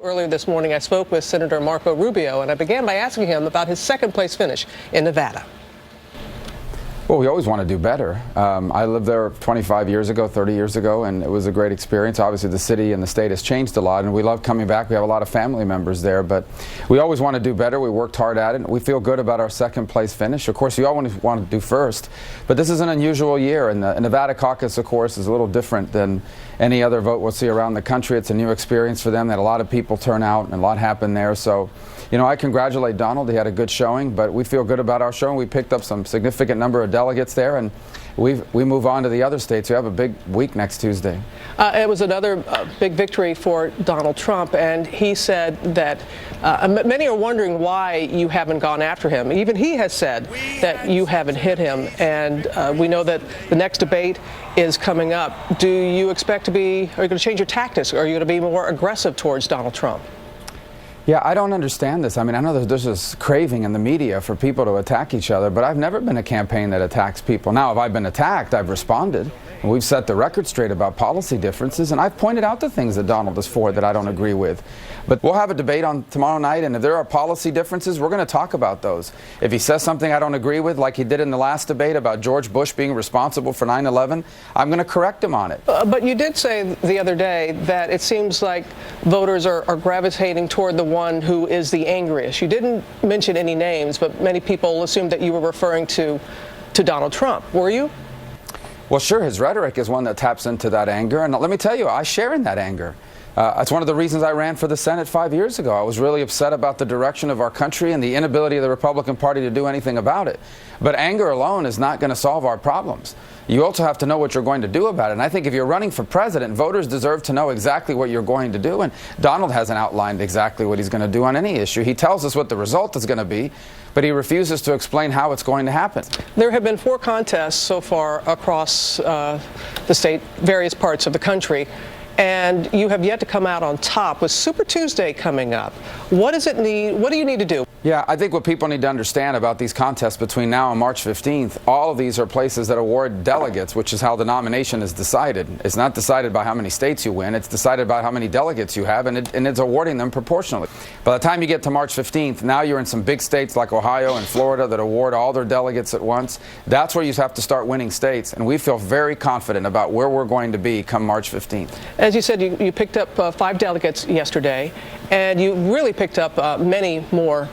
Earlier this morning, I spoke with Senator Marco Rubio, and I began by asking him about his second-place finish in Nevada. Well, we always want to do better. I lived there 25 years ago, 30 years ago, and it was a great experience. Obviously, the city and the state has changed a lot, and we love coming back. We have a lot of family members there, but we always want to do better. We worked hard at it. We feel good about our second-place finish. Of course, you all want to do first, but this is an unusual year, and the Nevada caucus, of course, is a little different than any other vote we'll see around the country. It's a new experience for them. They had a lot of people turn out, and a lot happened there. So, you know, I congratulate Donald. He had a good showing, but we feel good about our showing. We picked up some significant number of delegates there, and we move on to the other states. We have a big week next Tuesday. It was another big victory for Donald Trump, and he said that many are wondering why you haven't gone after him. Even he has said that you haven't hit him, and we know that the next debate is coming up. Do you expect to be, are you going to change your tactics? Are you going to be more aggressive towards Donald Trump? Yeah, I don't understand this. I mean, I know that there's this craving in the media for people to attack each other, but I've never been a campaign that attacks people. Now, if I've been attacked, I've responded. And we've set the record straight about policy differences, and I've pointed out the things that Donald is for that I don't agree with. But we'll have a debate on tomorrow night, and if there are policy differences, we're going to talk about those. If he says something I don't agree with, like he did in the last debate about George Bush being responsible for 9/11, I'm going to correct him on it. But you did say the other day that it seems like voters are gravitating toward the one who is the angriest. You didn't mention any names, but many people assumed that you were referring to Donald Trump. Were you? Well, sure, his rhetoric is one that taps into that anger, and let me tell you, I share in that anger. It's one of the reasons I ran for the Senate 5 years ago. I was really upset about the direction of our country and the inability of the Republican Party to do anything about it. But anger alone is not going to solve our problems. You also have to know what you're going to do about it. And I think if you're running for president, voters deserve to know exactly what you're going to do. And Donald hasn't outlined exactly what he's going to do on any issue. He tells us what the result is going to be, but he refuses to explain how it's going to happen. There have been 4 contests so far across the state, various parts of the country, and you have yet to come out on top. With Super Tuesday coming up, what does it need? What do you need to do? Yeah, I think what people need to understand about these contests between now and March 15th, all of these are places that award delegates, which is how the nomination is decided. It's not decided by how many states you win. It's decided by how many delegates you have, and it's awarding them proportionally. By the time you get to March 15th, now you're in some big states like Ohio and Florida that award all their delegates at once. That's where you have to start winning states, and we feel very confident about where we're going to be come March 15th. As you said, you picked up 5 delegates yesterday, and you really picked up many more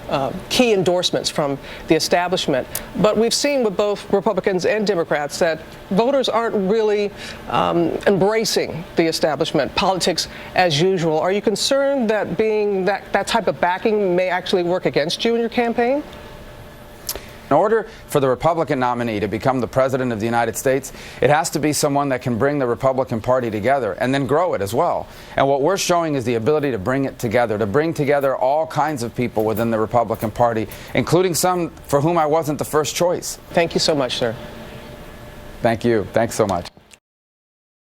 key endorsements from the establishment. But we've seen with both Republicans and Democrats that voters aren't really embracing the establishment, politics as usual. Are you concerned that being that type of backing may actually work against you in your campaign? In order for the Republican nominee to become the president of the United States, it has to be someone that can bring the Republican Party together and then grow it as well. And what we're showing is the ability to bring it together, to bring together all kinds of people within the Republican Party, including some for whom I wasn't the first choice. Thank you so much, sir. Thank you. Thanks so much.